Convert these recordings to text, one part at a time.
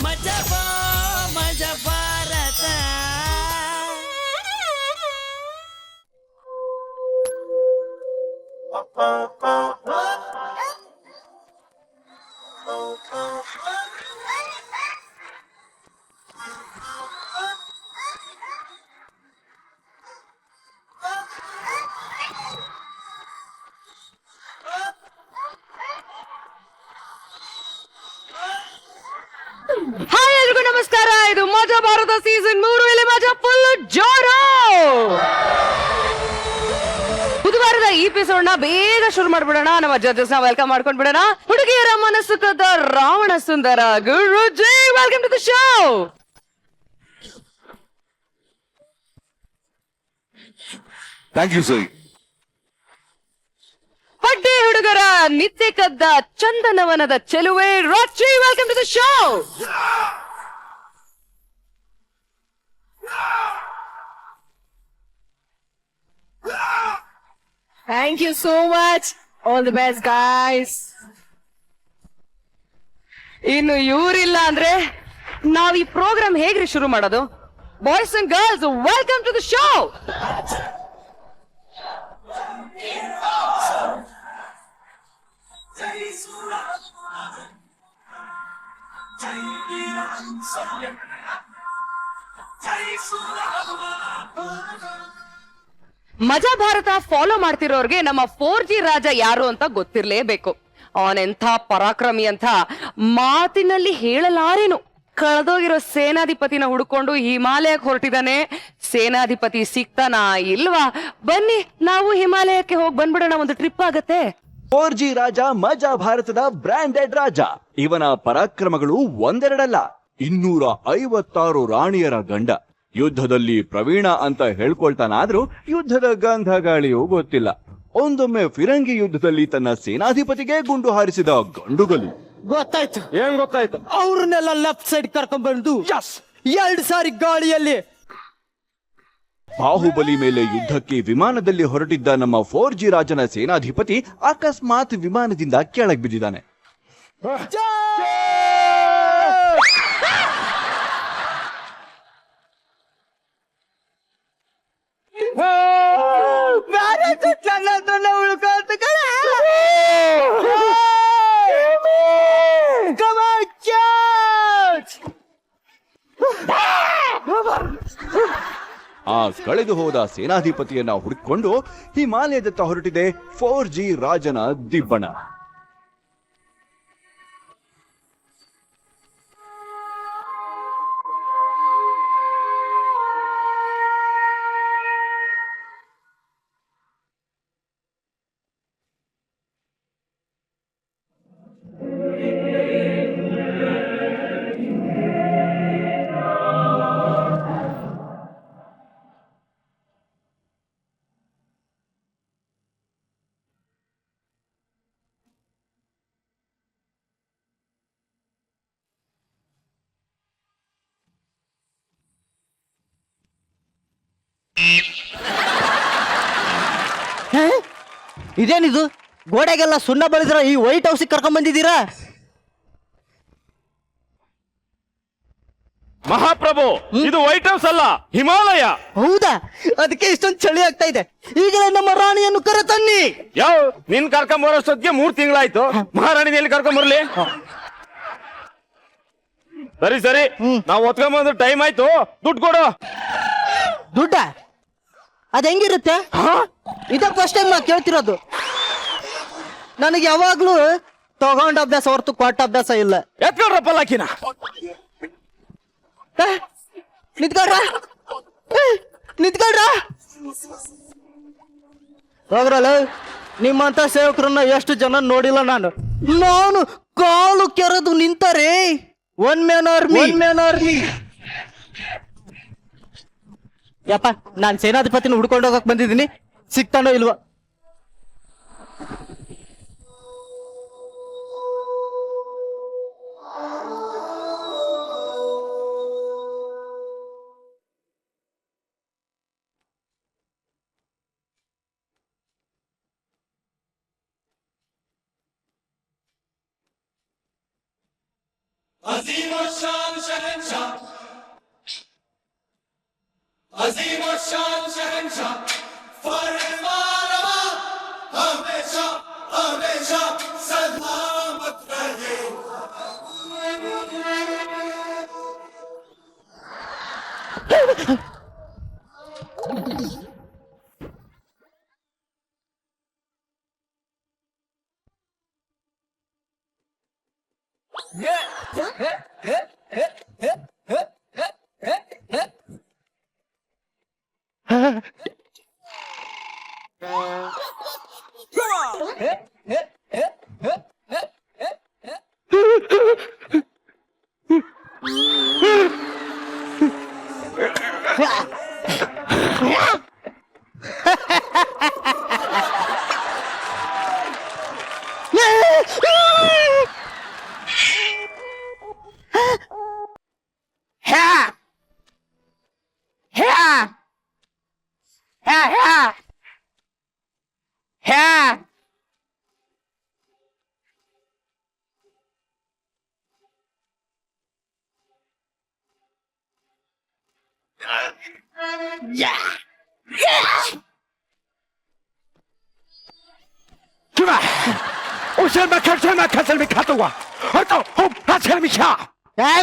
ಮಜಬಾ ಮಜ ಭಾರತ. ಹಾಯ್ ಎಲ್ರಿಗೂ ನಮಸ್ಕಾರ. ಇದು ಮಜಾ ಭಾರತ ಸೀಸನ್ 3. ಇಲ್ಲಿ ಮಜಾ ಫುಲ್ ಜೋರು. ಬುಧವಾರದ ಈ ಎಪಿಸೋಡ್ ನ ಬೇಗ ಶುರು ಮಾಡ್ಬಿಡೋಣ. ನಮ್ಮ ಜಡ್ಜಸ್ ನ ವೆಲ್ಕಮ್ ಮಾಡ್ಕೊಂಡ್ ಬಿಡೋಣ. ಹುಡುಗಿಯರ ಮನಸ್ಸು ಕದ್ದ ರಾವಣ ಸುಂದರ Guruji, welcome to the show. Thank you sir. ಪಡ್ಡೆ ಹುಡುಗರ ನಿತ್ಯ ಕದ್ದ ಚಂದನವನದ ಚೆಲುವೆ ರಾತ್ರಿ, welcome to the show. Thank you so much. All the best, guys. ಇನ್ನು ಇವರಿಲ್ಲ ಅಂದ್ರೆ ನಾವ್ ಈ ಪ್ರೋಗ್ರಾಮ್ ಹೇಗ್ರಿ ಶುರು ಮಾಡೋದು? Boys and girls, welcome to the show. Majaa Bharatha follow ಮಾಡ್ತಿರೋರ್ಗೆ ನಮ್ಮ 4G ರಾಜ ಯಾರು ಅಂತ ಗೊತ್ತಿರ್ಲೇಬೇಕು. ಅವನೆಂಥ ಪರಾಕ್ರಮಿ ಅಂತ ಮಾತಿನಲ್ಲಿ ಹೇಳಲಾರೇನು. ಕಳೆದೋಗಿರೋ ಸೇನಾಧಿಪತಿನ ಹುಡ್ಕೊಂಡು ಹಿಮಾಲಯಕ್ಕೆ ಹೊರಟಿದ್ದಾನೆ. ಸೇನಾಧಿಪತಿ ಸಿಗ್ತಾನಾ ಇಲ್ವಾ? ಬನ್ನಿ ನಾವು ಹಿಮಾಲಯಕ್ಕೆ ಹೋಗಿ ಬಂದ್ಬಿಡೋಣ, ಒಂದು ಟ್ರಿಪ್ ಆಗತ್ತೆ. 4G ರಾಜ ಮಜಾ ಭಾರತದ ಬ್ರಾಂಡೆಡ್ ರಾಜ. ಇವನ ಪರಾಕ್ರಮಗಳು ಒಂದೆರಡಲ್ಲ, 256 ರಾಣಿಯರ ಗಂಡ. ಯುದ್ಧದಲ್ಲಿ ಪ್ರವೀಣ ಅಂತ ಹೇಳ್ಕೊಳ್ತಾನಾದ್ರೂ ಯುದ್ಧದ ಗಂಧ ಗಾಳಿಯೂ ಗೊತ್ತಿಲ್ಲ. ಒಂದೊಮ್ಮೆ ಫಿರಂಗಿ ಯುದ್ಧದಲ್ಲಿ ತನ್ನ ಸೇನಾಧಿಪತಿಗೆ ಗುಂಡು ಹಾರಿಸಿದ ಗಂಡುಗಲಿ. ಗೊತ್ತಾಯ್ತು. ಏನ್ ಗೊತ್ತಾಯ್ತು? ಅವ್ರನ್ನೆಲ್ಲ ಲೆಫ್ಟ್ ಸೈಡ್ ಕರ್ಕೊಂಡ್ ಬಂದು 2 ಸಾರಿ ಗಾಳಿಯಲ್ಲಿ. ಬಾಹುಬಲಿ ಮೇಲೆ ಯುದ್ಧಕ್ಕೆ ವಿಮಾನದಲ್ಲಿ ಹೊರಟಿದ್ದ ನಮ್ಮ 4G ರಾಜನ ಸೇನಾಧಿಪತಿ ಅಕಸ್ಮಾತ್ ವಿಮಾನದಿಂದ ಕೆಳಗ್ ಬಿದ್ದಿದ್ದಾನೆ. ಆ ಕಳೆದು ಹೋದ ಸೇನಾಧಿಪತಿಯನ್ನ ಹುಡುಕಿಕೊಂಡು ಹಿಮಾಲಯದತ್ತ ಹೊರಟಿದೆ 4G ರಾಜನ ದಿಬ್ಬಣ. ಇದೇನಿದು? ಗೋಡೆಗೆಲ್ಲ ಸುಣ್ಣ ಬಳಿದ್ರ ಈ ವೈಟ್ ಹೌಸ್ ಕರ್ಕೊಂಡ್ ಬಂದಿದ್ದೀರಾ? ಮಹಾಪ್ರಭು, ಇದು ವೈಟ್ ಹೌಸ್ ಅಲ್ಲ, ಹಿಮಾಲಯ. ಹೌದಾ? ಅದಕ್ಕೆ ಇಷ್ಟೊಂದು ಚಳಿ ಆಗ್ತಾ ಇದೆ. ಈಗಲೇ ನಮ್ಮ ರಾಣಿಯನ್ನು ಕರೆ ತನ್ನಿ. ಯಾವ ನಿನ್ ಕರ್ಕೊಂಡ್ ಬರೋಷ್ಟೊತ್ತಿಗೆ 3 ತಿಂಗಳಾಯ್ತು. ಮಹಾರಾಣಿ ಎಲ್ಲಿ ಕರ್ಕೊಂಡ್ ಬರ್ಲಿ? ಸರಿ ಸರಿ, ನಾವು ಒತ್ಕೊಂಡ್ ಟೈಮ್ ಆಯ್ತು. ದುಡ್ಡು ಕೊಡು. ದುಡ್ಡ? ಅದ್ ಹೆಂಗಿರುತ್ತೆ? ಇದ ಫಸ್ಟ್ ಟೈಮ್ ನಾ ಕೇಳ್ತಿರೋದು. ನನಗೆ ಯಾವಾಗ್ಲೂ ತಗೊಂಡ ಅಭ್ಯಾಸ ಹೊರತು ಕೊಟ್ಟ ಅಭ್ಯಾಸ ಇಲ್ಲ. ಎತ್ಕೊಳ್ರ ಪಲ್ಲಾಕಿನ. ನಿಂತ್ಕೊಳ್ರ, ನಿಂತ್ಕೊಳ್ರ. ಹೋಗ್ರಲ್ಲ, ನಿಮ್ಮಂತ ಸೇವಕರನ್ನ ಎಷ್ಟು ಜನ ನೋಡಿಲ್ಲ ನಾನು. ನಾನು ಕಾಲು ಕೆರೆದು ನಿಂತರೆ ಒನ್ ಮ್ಯಾನ್ ಆರ್ಮಿ. ಯಪ್ಪ, ನಾನ್ ಸೇನಾಧಿಪತಿನ ಹುಡ್ಕೊಂಡು ಹೋಗಕ್ ಬಂದಿದ್ದೀನಿ. ಸಿಗ್ತಾನೋ ಇಲ್ವಾ? अजीम शान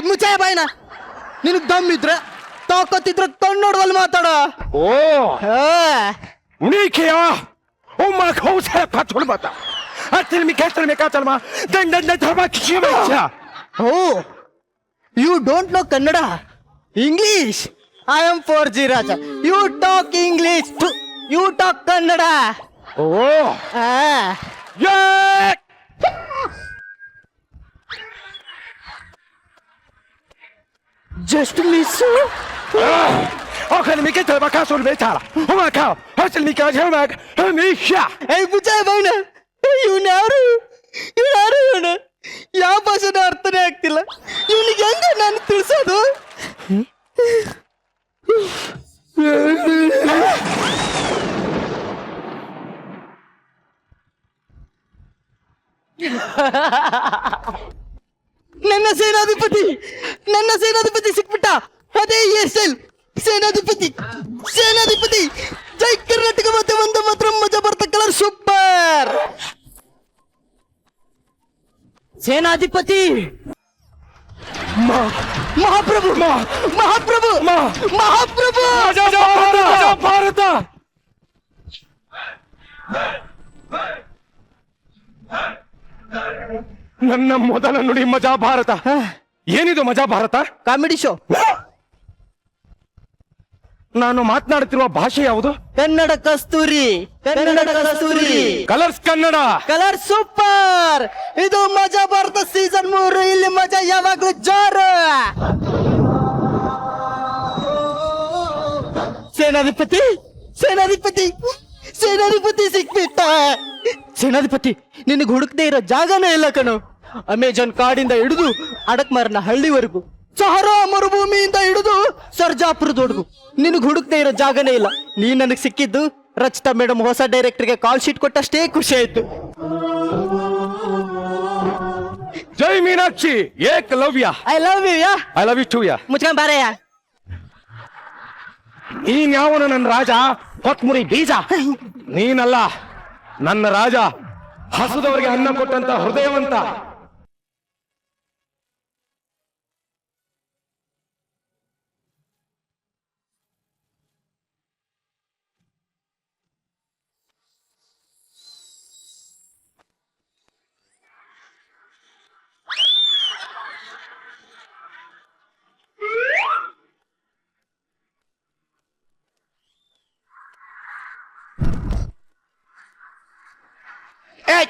ಮುಚ್ಚೆ ಬಾಯ್ನ ನಿನಗ್ ದಮ್ ಇದ್ರೆ ತಾಕತ್ತಿದ್ರೆ ಕಣ್ಣೋಡ್ದಲ್ಲಿ ಮಾತಾಡ ಓ ಉಣಿಕೆಯ ಒಮ್ಮ ಕೌಸ ಪಾಚೋಳ ಮಾತ ಅತ್ತಲ್ಮಿ ಕೆತ್ತಲ್ಮಿ ಕಾಚಲ್ಮ ದಂಡ ಧರ್ಮ ಕಿಶಿಯ oh you don't know Kannada English I am 4G Raja you talk English you talk Kannada oh ಆ ಯೇ ಜಸ್ಟ್ ಮಿಸ್ أخلي ميكي تبقى كاسور بيتها هما كاو هسل ميكا جمعك ميشا ಏಯ್ ಮುಚ್ಚೆ ಬಾಯ್ನ ಇವನ್ ಯಾರು ಇವನು ಯಾವ ಭಾಷೆನ ಅರ್ಥನೇ ಆಗ್ತಿಲ್ಲ ಇವನಿಗೆ ಹೆಂಗ ನಾನು ತಿಳಿಸೋದು ನನ್ನ ಸೇನಾಧಿಪತಿ ಸಿಕ್ಬಿಟ್ಟ ಅದೇ ಹೇರ್ ಸ್ಟೈಲ್ ಸೇನಾಧಿಪತಿ ಜೈ ಕರ್ನಾಟಕ ಮತ್ತೆ ಒಂದು ಮಾತ್ರ ಮಜಾ ಬರ್ತ ಕಲರ್ ಸೂಪರ್ ಸೇನಾಧಿಪತಿ ಮಹಾಪ್ರಭು ಭಾರತ ನನ್ನ ಮೊದಲ ನುಡಿ ಮಜಾ ಭಾರತ ಏನಿದು ಮಜಾ ಭಾರತ ಕಾಮಿಡಿ ಶೋ ನಾನು ಮಾತನಾಡುತ್ತಿರುವ ಭಾಷೆ ಯಾವುದು ಕನ್ನಡ ಕಸ್ತೂರಿ ಕಲರ್ಸ್ ಕನ್ನಡ ಕಲರ್ ಸೂಪರ್ ಇದು ಮಜಾ ಭಾರತ ಸೀಸನ್ 3 ಇಲ್ಲಿ ಮಜಾ ಯಾವಾಗ್ಲೂ ಜೋರು ಸೇನಾಧಿಪತಿ ಸಿಕ್ಬಿಟ್ಟ ಸೇನಾಧಿಪತಿ ನಿನಗೆ ಹುಡುಕದೆ ಇರೋ ಜಾಗನೇ ಇಲ್ಲ ಕಣೋ ಅಮೆಜಾನ್ ಕಾಡಿಂದ ಹಿಡಿದು ಅಡಕ್ಮಾರ್ನ ಹಳ್ಳಿವರೆಗೂ ಸಹರಾ ಮರುಭೂಮಿಯಿಂದ ಹಿಡಿದು ಸರ್ಜಾಪುರದವರೆಗೂ ನಿನಗೆ ಹುಡುಕದೆ ಇರೋ ಜಾಗನೇ ಇಲ್ಲ ನೀ ನನಗೆ ಸಿಕ್ಕಿದ್ದು ರಚಿತಾ ಮೇಡಮ್ ಹೊಸ ಡೈರೆಕ್ಟರ್ಗೆ ಕಾಲ್ ಶೀಟ್ ಕೊಟ್ಟಷ್ಟೇ ಖುಷಿ ಆಯ್ತು ಜೈ Meenakshi Ekalavya I love you ಯಾ ಐ ಲವ್ ಯು ಟು ಯಾ ಮುಚ್ಕೊಂಡ್ ಬಾರಯ್ಯ ನೀನ್ ಯಾವನ ನನ್ನ ರಾಜ ಕೊತ್ಮುರಿ ಬೀಜ ನೀನಲ್ಲ ನನ್ನ ರಾಜ ಹಸುದವರಿಗೆ ಅನ್ನ ಕೊಟ್ಟಂತ ಹೃದಯವಂತ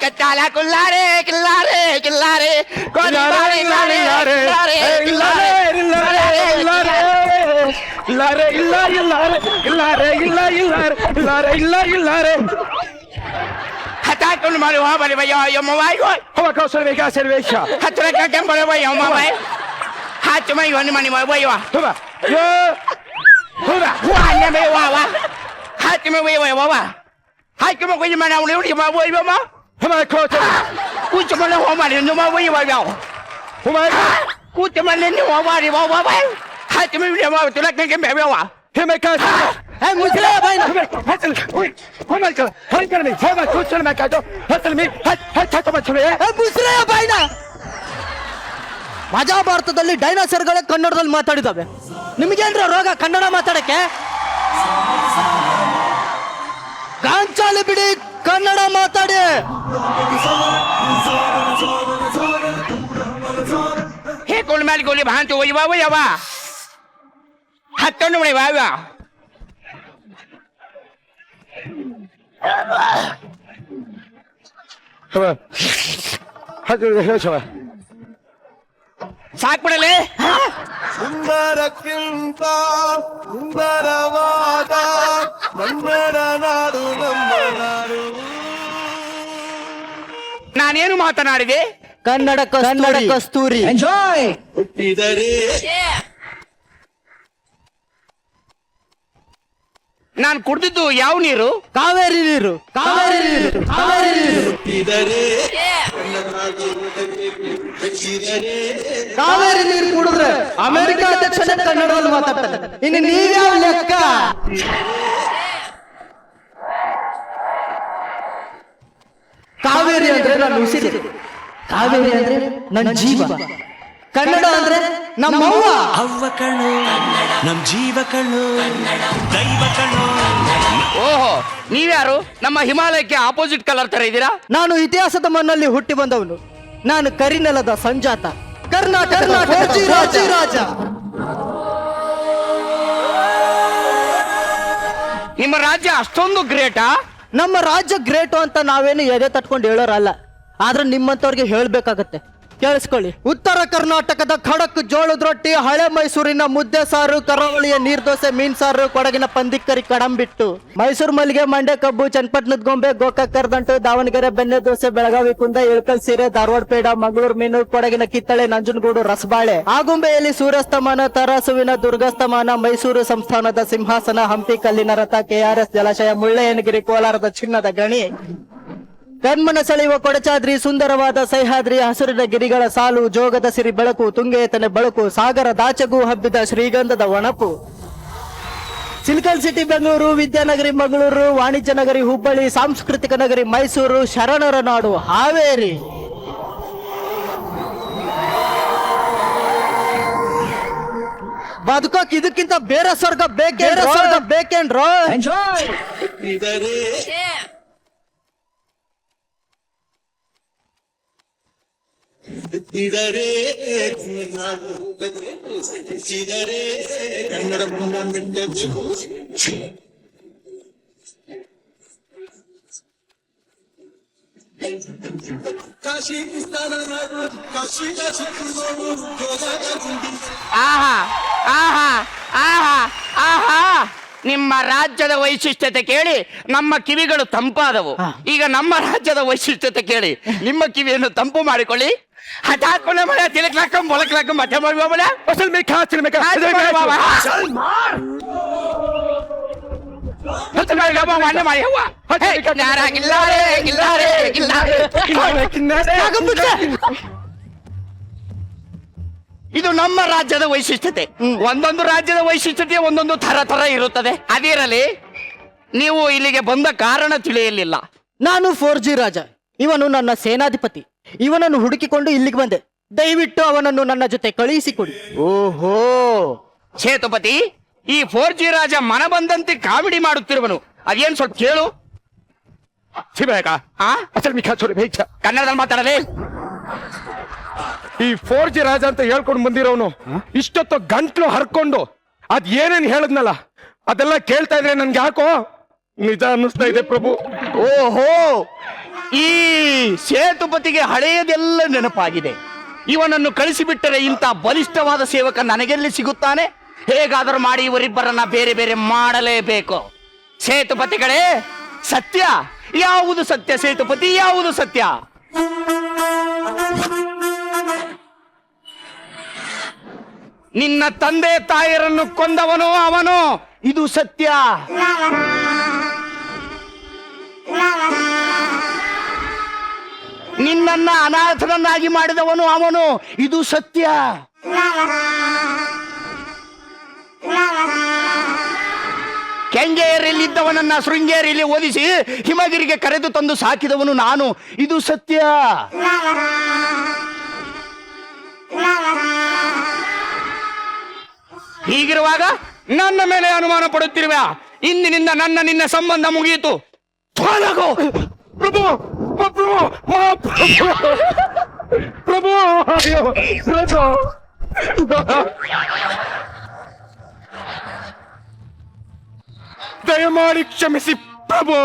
Cachala cullare Hatakun mari wa bari ba yo mawai ko Hawa ka serveka cerveja hatra ka kan bari ba yo mawai hat mai yo ni mani mai ba yo Toba yo Toba wa ne me wa hat me wa hai cái mà cái gì mà nào nếu thì mà vui mà Hawa ka cú cho mà nó hoa mà thì nó mà vui mà đâu Hawa cú cho mà lên nó hoa mà thì bao bao hai cái mà mà tôi lấy cái mẹ béo à Here my car. ಏ, ಮುಚ್ಚ್ರೆ ಬಾಯ್ನ. Hustle. Oh my God. Hustle me. Hey, my hustle my car. Hustle me. Hustle me. ಏ, ಮುಚ್ಚ್ರೆ ಬಾಯ್ನ. ಮಹಾಭಾರತದಲ್ಲಿ ಡೈನೋಸರ್ಗಳೇ ಕನ್ನಡದಲ್ಲಿ ಮಾತಾಡಿದಾವೆ. ನಿಮ್ಗೇನ್ರ ರೋಗ ಕನ್ನಡ ಮಾತಾಡಕ್ಕೆ? ಗಾಂಚಾಲಿ ಬಿಡಿ, ಕನ್ನಡ ಮಾತಾಡಿ. हे कोण माल गोली भांतो वय वा वय वा हत्तोंड म्हणे वा वा Come on. Hustle. ಸಾಕ್ ಬಿಡಲೆ ಸುಂದರಕ್ಕಿಂತ ಸುಂದರವಾದ ಕನ್ನಡ ನಾಡು ನಮ್ಮ ನಾಡು. ನಾನೇನು ಮಾತನಾಡಿದೆ? ಕನ್ನಡ ಕಸ್ತೂರಿ. ಹುಟ್ಟಿದರೆ ನಾನು ಕುಡ್ದಿದ್ದು ಯಾವ ನೀರು? ಕಾವೇರಿ ನೀರು. ಹುಟ್ಟಿದರೆ ಹುಟ್ಟಿದರೆ ಕಾವೇರಿ ನೀರು ಕುಡಿದ್ರೆ ಅಮೆರಿಕ ಅಧ್ಯಕ್ಷನೇ ಕನ್ನಡದಲ್ಲಿ ಮಾತಾಡ್ತಾರೆ. ಇನ್ನು ನೀವ್ಯಾವ ಲೆಕ್ಕ? ಕಾವೇರಿ ಅಂದ್ರೆ ನನ್ನ ಉಸಿರು, ಕಾವೇರಿ ಅಂದ್ರೆ ನನ್ನ ಜೀವ, ಕನ್ನಡ ಅಂದ್ರೆ ನಮ್ಮವ್ವ. ಅವ್ವ ಕಣು ನಮ್ ಜೀವ ಕಣು ದೈವ ಕಣು. ಓಹೋ, ನೀವ್ಯಾರು? ನಮ್ಮ ಹಿಮಾಲಯಕ್ಕೆ ಆಪೋಸಿಟ್ ಕಲರ್ ತರ ಇದ್ದೀರಾ. ನಾನು ಇತಿಹಾಸದ ಮಣ್ಣಲ್ಲಿ ಹುಟ್ಟಿ ಬಂದವನು. ನಾನು ಕರಿನೆಲದ ಸಂಜಾತ, ಕರ್ನಾಟಕ ರಾಜ. ನಿಮ್ಮ ರಾಜ್ಯ ಅಷ್ಟೊಂದು ಗ್ರೇಟಾ? ನಮ್ಮ ರಾಜ್ಯ ಗ್ರೇಟು ಅಂತ ನಾವೇನು ಎದೆ ತಟ್ಕೊಂಡು ಹೇಳೋರಲ್ಲ, ಆದ್ರೆ ನಿಮ್ಮಂತವ್ರಿಗೆ ಹೇಳ್ಬೇಕಾಗತ್ತೆ. ಕೇಳಿಸ್ಕೊಳ್ಳಿ. ಉತ್ತರ ಕರ್ನಾಟಕದ ಖಡಕ್ ಜೋಳದ ರೊಟ್ಟಿ, ಹಳೆ ಮೈಸೂರಿನ ಮುದ್ದೆ ಸಾರು, ಕರಾವಳಿಯ ನೀರ್ದೋಸೆ, ಮೀನ್ ಸಾರು, ಕೊಡಗಿನ ಪಂದಿಕ್ಕರಿ ಕಡಂಬಿಟ್ಟು, ಮೈಸೂರು ಮಲ್ಲಿಗೆ, ಮಂಡ್ಯ ಕಬ್ಬು, ಚನ್ನಪಟ್ಟಣದ ಗೊಂಬೆ, ಗೋಕಾಕ್ ಕರ್ದಂಟು, ದಾವಣಗೆರೆ ಬೆಣ್ಣೆ ದೋಸೆ, ಬೆಳಗಾವಿ ಕುಂದ, ಇಳಕಲ್ ಸೀರೆ, ಧಾರವಾಡ ಪೇಡ, ಮಂಗಳೂರು ಮೀನು, ಕೊಡಗಿನ ಕಿತ್ತಳೆ, ನಂಜನಗೂಡು ರಸಬಾಳೆ, ಆಗುಂಬೆಯಲ್ಲಿ ಸೂರ್ಯಾಸ್ತಮಾನ, ತರಾಸುವಿನ ದುರ್ಗಾಸ್ತಮಾನ, ಮೈಸೂರು ಸಂಸ್ಥಾನದ ಸಿಂಹಾಸನ, ಹಂಪಿ ಕಲ್ಲಿನ ರಥ, ಕೆಆರ್ಎಸ್ ಜಲಾಶಯ, ಮುಳ್ಳಯ್ಯನಗಿರಿ, ಕೋಲಾರದ ಚಿನ್ನದ ಗಣಿ, ಕಣ್ಮನ ಸೆಳೆಯುವ ಕೊಡಚಾದ್ರಿ, ಸುಂದರವಾದ ಸಹ್ಯಾದ್ರಿ, ಹಸುರಿನ ಗಿರಿಗಳ ಸಾಲು, ಜೋಗದ ಸಿರಿ ಬೆಳಕು, ತುಂಗೇತನೆ ಬೆಳಕು, ಸಾಗರದಾಚೆಗೂ ಹಬ್ಬಿದ ಶ್ರೀಗಂಧದ ಒಣಪು, ಸಿಲಿಕನ್ ಸಿಟಿ ಬೆಂಗಳೂರು, ವಿದ್ಯಾನಗರಿ ಮಂಗಳೂರು, ವಾಣಿಜ್ಯ ನಗರಿ ಹುಬ್ಬಳ್ಳಿ, ಸಾಂಸ್ಕೃತಿಕ ನಗರಿ ಮೈಸೂರು, ಶರಣರ ನಾಡು ಹಾವೇರಿ. ಬದುಕೋಕ್ ಇದಕ್ಕಿಂತ ಬೇರೆ ಸ್ವರ್ಗ ಬೇಕೇನ್ರೋ? ಹುಟ್ಟಿದರೆ ಹುಟ್ಟಿದರೆ ಹುಟ್ಟಿದರೆ ಕನ್ನಡ ಕಾಶಿ ಕಾಶಿ ಆಹಾ ಆಹಾ ಆಹಾ ಆಹಾ, ನಿಮ್ಮ ರಾಜ್ಯದ ವೈಶಿಷ್ಟ್ಯತೆ ಕೇಳಿ ನಮ್ಮ ಕಿವಿಗಳು ತಂಪಾದವು. ಈಗ ನಮ್ಮ ರಾಜ್ಯದ ವೈಶಿಷ್ಟ್ಯತೆ ಕೇಳಿ ನಿಮ್ಮ ಕಿವಿಯನ್ನು ತಂಪು ಮಾಡಿಕೊಳ್ಳಿ. ಹಠಾತ್ಕೊಂಡ ಮಳೆ ತಿಲಕ್ಲಾಕಂ ಮೊಳಕ್ಲಾಕಂ ಮಠ ಮಾಡುವ ಮಳೆ Hustle me car. ಇದು ನಮ್ಮ ರಾಜ್ಯದ ವೈಶಿಷ್ಟ್ಯತೆ. ಒಂದೊಂದು ರಾಜ್ಯದ ವೈಶಿಷ್ಟ್ಯತೆ ಒಂದೊಂದು ತರ ಇರುತ್ತದೆ. ಅದಿರಲಿ, ನೀವು ಇಲ್ಲಿಗೆ ಬಂದ ಕಾರಣ ತಿಳಿಯಲಿಲ್ಲ. ನಾನು 4G ರಾಜ, ಇವನು ನನ್ನ ಸೇನಾಧಿಪತಿ. ಇವನನ್ನು ಹುಡುಕಿಕೊಂಡು ಇಲ್ಲಿಗೆ ಬಂದೆ. ದಯವಿಟ್ಟು ಅವನನ್ನು ನನ್ನ ಜೊತೆ ಕಳುಹಿಸಿಕೊಡಿ. ಓಹೋ, ಸೇತುಪತಿ, ಈ 4G ರಾಜ ಮನ ಬಂದಂತೆ ಕಾಮಿಡಿ ಮಾಡುತ್ತಿರುವನು. ಅದೇನ್ ಸ್ವಲ್ಪ ಕೇಳು. ಸಿಬೇಕಾ? ಅಸಲ್ ಮಿಖಾ ಚೋರಿ ಬೇಕ ಕನ್ನಡದಲ್ಲಿ ಮಾತಾಡಲೇ. ಈ 4G ರಾಜ ಅಂತ ಹೇಳ್ಕೊಂಡು ಬಂದಿರೋನು ಇಷ್ಟೊತ್ತು ಗಂಟ್ಲು ಹರ್ಕೊಂಡು ಅದ್ ಏನೇನ್ ಹೇಳದ್ನಲ್ಲ ಅದೆಲ್ಲ ಕೇಳ್ತಾ ಇದ್ರೆ ನನ್ಗೆ ಯಾಕೋ ನಿಜ ಅನ್ನಿಸ್ತಾ ಇದೆ ಪ್ರಭು. ಓಹೋ, ಈ ಸೇತುಪತಿಗೆ ಹಳೆಯದೆಲ್ಲ ನೆನಪಾಗಿದೆ. ಇವನನ್ನು ಕಳಿಸಿಬಿಟ್ಟರೆ ಇಂಥ ಬಲಿಷ್ಠವಾದ ಸೇವಕ ನನಗೆಲ್ಲಿ ಸಿಗುತ್ತಾನೆ? ಹೇಗಾದರೂ ಮಾಡಿ ಇವರಿಬ್ಬರನ್ನ ಬೇರೆ ಬೇರೆ ಮಾಡಲೇಬೇಕು. ಸೇತುಪತಿಗಳೇ, ಸತ್ಯ ಯಾವುದು ಸತ್ಯ? ಸೇತುಪತಿ, ಯಾವುದು ಸತ್ಯ? ನಿನ್ನ ತಂದೆ ತಾಯರನ್ನು ಕೊಂದವನು ಅವನು, ಇದು ಸತ್ಯ. ನಿನ್ನನ್ನ ಅನಾಥನನ್ನಾಗಿ ಮಾಡಿದವನು ಅವನು, ಇದು ಸತ್ಯ. ಕೆಂಗೇರಿಯಲ್ಲಿದ್ದವನನ್ನ ಶೃಂಗೇರಿಯಲ್ಲಿ ಓದಿಸಿ ಹಿಮಗಿರಿಗೆ ಕರೆದು ತಂದು ಸಾಕಿದವನು ನಾನು. ಇದು ಸತ್ಯ. ಹೀಗಿರುವಾಗ ನನ್ನ ಮೇಲೆ ಅನುಮಾನ ಪಡುತ್ತಿರುವ ಇಂದಿನಿಂದ ನಿನ್ನ ಸಂಬಂಧ ಮುಗಿಯಿತು. ತೊಲಗು. ಪ್ರಭು ಪ್ರಭು ಮಹಾಪ್ರಭು ಪ್ರಭು ಅಯ್ಯೋ ಪ್ರಭು ದಯಮಾಡಿ ಕ್ಷಮಿಸಿ ಪ್ರಭು.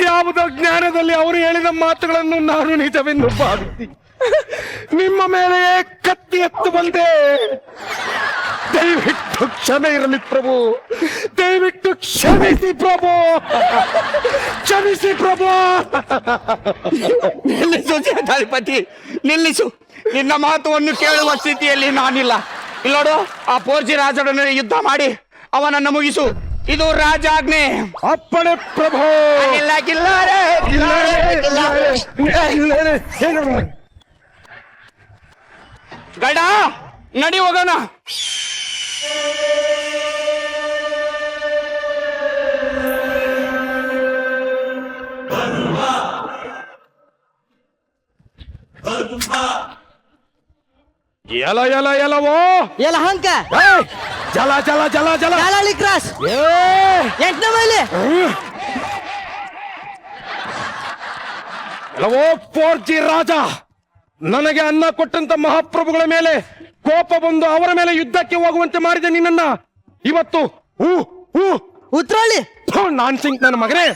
ಯಾವುದೋ ಜ್ಞಾನದಲ್ಲಿ ಅವರು ಹೇಳಿದ ಮಾತುಗಳನ್ನು ನಾನು ನಿಜವೆಂದು ಭಾವಿಸಿ ನಿಮ್ಮ ಮೇಲೆ ಕತ್ತಿ ಎತ್ತು ಬಂದೆ. ದಯವಿಟ್ಟು ಕ್ಷಮೆ ಇರಲಿ ಪ್ರಭು, ದಯವಿಟ್ಟು ಕ್ಷಮಿಸಿ ಪ್ರಭು, ಕ್ಷಮಿಸಿ ಪ್ರಭು. ನಿಲ್ಲಿಸು ಸೇನಾಧಿಪತಿ, ನಿಲ್ಲಿಸು. ನಿನ್ನ ಮಾತುವನ್ನು ಕೇಳುವ ಸ್ಥಿತಿಯಲ್ಲಿ ನಾನಿಲ್ಲ. ಇಲ್ಲೋಡು, ಆ ಪೋರ್ಜಿ ರಾಜನೊಡನೆ ಯುದ್ಧ ಮಾಡಿ ಅವನನ್ನು ಮುಗಿಸು. ಇದು ರಾಜಾಜ್ಞೆ. ಅಪ್ಪಣೆ ಪ್ರಭು. ಇಲ್ಲ, ಗಿಲ್ಲಾರೆ, ಗಿಲ್ಲಾರೆ, ಗಿಲ್ಲಾರೆ. ಗಡ, ನಡಿ ಹೋಗೋಣ. ಎಲ ಎಲ ಎಲವೋ ಎಲ್ಲ ಹಂಕ ಏಯ್! ಜಲ ಜಲ ಜಲ ಜಲ ಜಾಲಾಳಿ ಕ್ರಾಸ್ ಏ! 8ನೇ ಮೈಲಿ. ಎಲವೋ ಪೋರ್ಜಿ ರಾಜ, ನನಗೆ ಅನ್ನ ಕೊಟ್ಟಂತ ಮಹಾಪ್ರಭುಗಳ ಮೇಲೆ ಕೋಪ ಬಂದು ಅವರ ಮೇಲೆ ಯುದ್ಧಕ್ಕೆ ಹೋಗುವಂತೆ ಮಾಡಿದೆ ನಿನ್ನನ್ನ. ಇವತ್ತು ಉತ್ರಳ್ಳಿ ನಾನ್ ಸಿಂಗ್ ನನ್ನ ಮಗನೇ,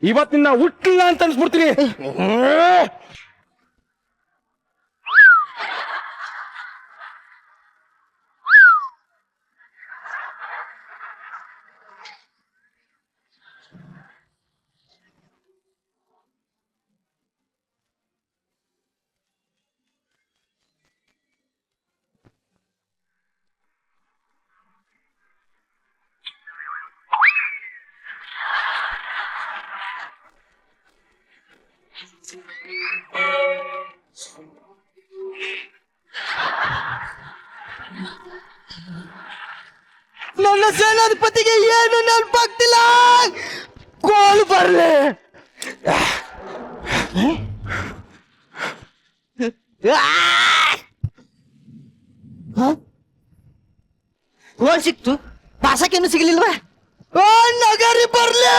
ಇವತ್ತಿನ ಹುಟ್ಟಿಲ್ಲ ಅಂತ ಅನ್ಸ್ಬಿಡ್ತೀನಿ. ನನ್ನ ಸೇನಾಧಿಪತಿಗೆ ಏನು ನೆನಪಾಗ್ತಿಲ್ಲ. ಗೋಲ್ ಬರ್ಲಿ. ಗೋಲ್ ಸಿಕ್ತು, ಪಾಸಕ್ಕೇನು ಸಿಗಲಿಲ್ವಾ? ನಗರಿ ಬರ್ಲಿ.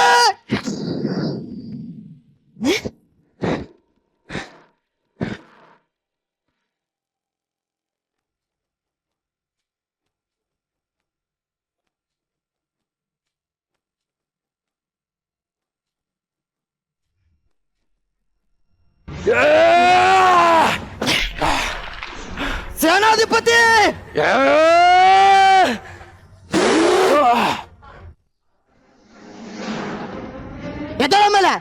ಸೇನಾಧಿಪತಿ ಎದ್ದಳ ಮೇಲೆ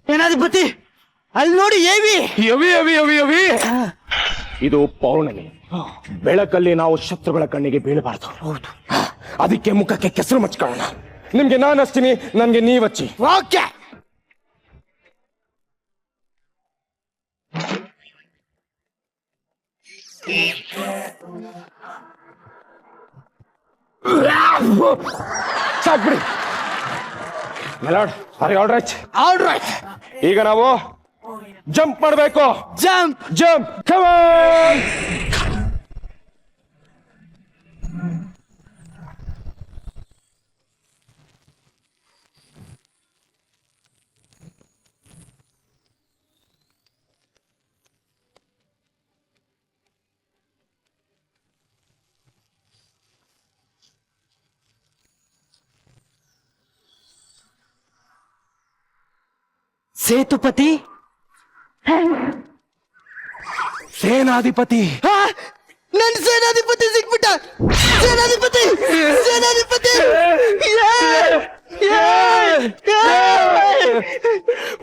ಸೇನಾಧಿಪತಿ ಅಲ್ಲಿ ನೋಡಿ ಏವಿ ಯವಿ ಯವಿ ಯವಿ ಯವಿ. ಇದು ಪೌರ್ಣಮಿ, ಬೆಳಕಲ್ಲಿ ನಾವು ಶತ್ರುಗಳ ಕಣ್ಣಿಗೆ ಬೀಳಬಾರ್ದು. ಹೌದು, ಅದಕ್ಕೆ ಮುಖಕ್ಕೆ ಕೆಸರು ಮಚ್ಕೊಳ್ಳೋಣ. ನಿಮ್ಗೆ ನಾನು ಹಚ್ತೀನಿ, ನನ್ಗೆ ನೀವ್ ಹಚ್ಚಿ. ಓಕೆ. ಸಾಕ್ಬಿಡಿ. ಮೆಲಾಡ್, ಅರೆ ಆಲ್ ರೈಟ್. All right. ಈಗ ನಾವು ಜಂಪ್ ಮಾಡಬೇಕು. Jump jump, come on. Sethupathi, ಸೇನಾಧಿಪತಿ. ನನ್ನ ಸೇನಾಧಿಪತಿ ಸಿಕ್ಬಿಟ್ಟ. ಸೇನಾಧಿಪತಿ, ಸೇನಾಧಿಪತಿ.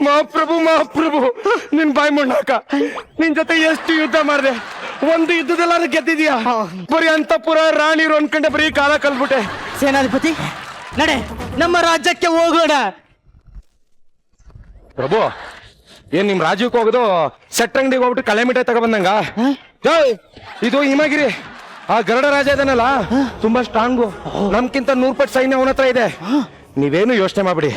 ಮಹಾಪ್ರಭು ನಿನ್ ಬಾಯಿ ಮಣ್ಣಾಕ ನಿನ್ ಜೊತೆ ಎಷ್ಟು ಯುದ್ಧ ಮಾಡಿದೆ, ಒಂದು ಯುದ್ಧದಲ್ಲಾದ್ರೂ ಗೆದ್ದಿದ್ಯಾ? ಬರೀ ಅಂತಪುರ ರಾಣಿರು ಅನ್ಕೊಂಡೆ ಬರೀ ಕಾಲ ಕಲ್ಬಿಟ್ಟೆ. ಸೇನಾಧಿಪತಿ ನಡೆ, ನಮ್ಮ ರಾಜ್ಯಕ್ಕೆ ಹೋಗೋಣ. ಪ್ರಭು, ಏನ್ ನಿಮ್ ರಾಜ್ಯಕ್ಕೆ ಹೋಗೋದು ಸೆಟ್ ಅಂಗಡಿಗೆ ಹೋಗ್ಬಿಟ್ಟು ಕಳೆ ಮಿಠಾಯಿ ತಗೊಬಂದಂಗ? ಇದು ಹಿಮಗಿರಿ, ಆ ಗರುಡ ರಾಜ ಇದಾನಲ್ಲ ತುಂಬಾ ಸ್ಟ್ರಾಂಗು, ನಮ್ಕಿಂತ 100 ಪಟ್ಟು ಸೈನ್ಯ ಅವನ ಹತ್ರ ಇದೆ. ನೀವೇನು ಯೋಚನೆ ಮಾಡ್ಬಿಡಿ,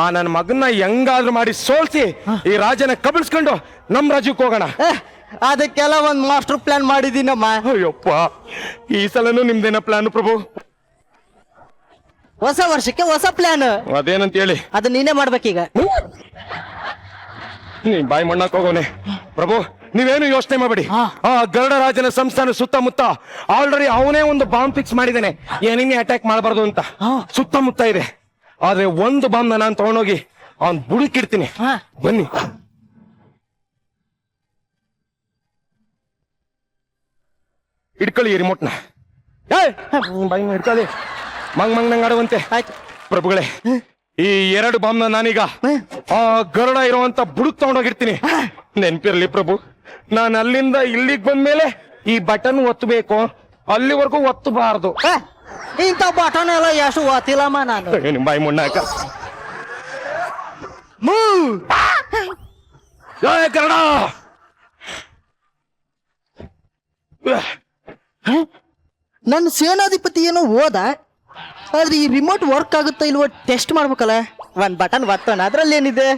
ಆ ನನ್ನ ಮಗನ್ನ ಹೆಂಗಾದ್ರೂ ಮಾಡಿ ಸೋಲ್ಸಿ ಈ ರಾಜ್ಯನ ಕಬಳಿಸ್ಕೊಂಡು ನಮ್ ರಾಜ್ಯಕ್ಕೆ ಹೋಗೋಣ. ಅದಕ್ಕೆಲ್ಲ ಒಂದ್ ಮಾಸ್ಟರ್ ಪ್ಲಾನ್ ಮಾಡಿದೀನಮ್ಮ. ಅಯ್ಯಪ್ಪ, ಈ ಸಲನು ನಿಮ್ದೇನ ಪ್ಲಾನ್ ಪ್ರಭು? ಹೊಸ ವರ್ಷಕ್ಕೆ ಹೊಸ ಪ್ಲಾನ್. ಅದೇನಂತ ಹೇಳಿ. ಅದು ನೀನೇ ಮಾಡ್ಬೇಕೀಗ. ನೀ ಬಾಯಿ ಮಣ್ಣಾಕ್ ಹೋಗೋನೆ. ಪ್ರಭು, ನೀವೇನು ಯೋಚನೆ ಮಾಡ್ಬೇಡಿ, ಆ ಗರುಡ ರಾಜನ ಸಂಸ್ಥಾನ ಸುತ್ತಮುತ್ತ ಆಲ್ರೆಡಿ ಅವನೇ ಒಂದು ಬಾಂಬ್ ಫಿಕ್ಸ್ ಮಾಡಿದ್ದಾನೆ, ಎನಿಮಿ ಅಟ್ಯಾಕ್ ಮಾಡಬಾರ್ದು ಅಂತ. ಸುತ್ತಮುತ್ತ ಇದೆ, ಆದ್ರೆ ಒಂದು ಬಾಂಬ್ ನಾನು ತಗೊಂಡೋಗಿ ಅವನ್ ಬುಡಕ್ಕಿಡ್ತೀನಿ. ಬನ್ನಿ. ಇಡ್ಕೊಳ್ಳಿ ರಿಮೋಟ್ನ. ಬಾಯಿ ಹಿಡ್ಕೊಳ್ಳಿ, ಮಂಗ್ ಮಂಗ್ ಆಡುವಂತೆ. ಆಯ್ತು ಪ್ರಭುಗಳೇ, ಈ 2 ಬಾಂಬ್ನ ನಾನೀಗ ಆ ಗರುಡ ಇರುವಂತ ಬುಡಕ್ ತಗೊಂಡೋಗಿರ್ತೀನಿ. ನೆನ್ಪಿರ್ಲಿ ಪ್ರಭು, ನಾನು ಅಲ್ಲಿಂದ ಇಲ್ಲಿಗೆ ಬಂದ್ಮೇಲೆ ಈ ಬಟನ್ ಒತ್ತಬೇಕು, ಅಲ್ಲಿವರೆಗೂ ಒತ್ತಬಾರದು. ಇಂಥ ಬಟನ್ ಎಲ್ಲ ಎಷ್ಟು ಓದ್ತಿಲ್ಲಮ್ಮ ನಾನು. ನಿಮ್ ಬಾಯಿ ಮುಣ್ಣಾಕ. ಗರುಡ, ನನ್ನ ಸೇನಾಧಿಪತಿ ಏನೋ ಹೋದ, ಆದ್ರೆ ಈ ರಿಮೋಟ್ ವರ್ಕ್ ಆಗುತ್ತಾ ಇಲ್ವೋ ಟೆಸ್ಟ್ ಮಾಡ್ಬೇಕಲ್ಲ. ಒಂದ್ ಬಟನ್ ಒತ್ತೋಣ, ಅದ್ರಲ್ಲಿ ಏನಿದೆ?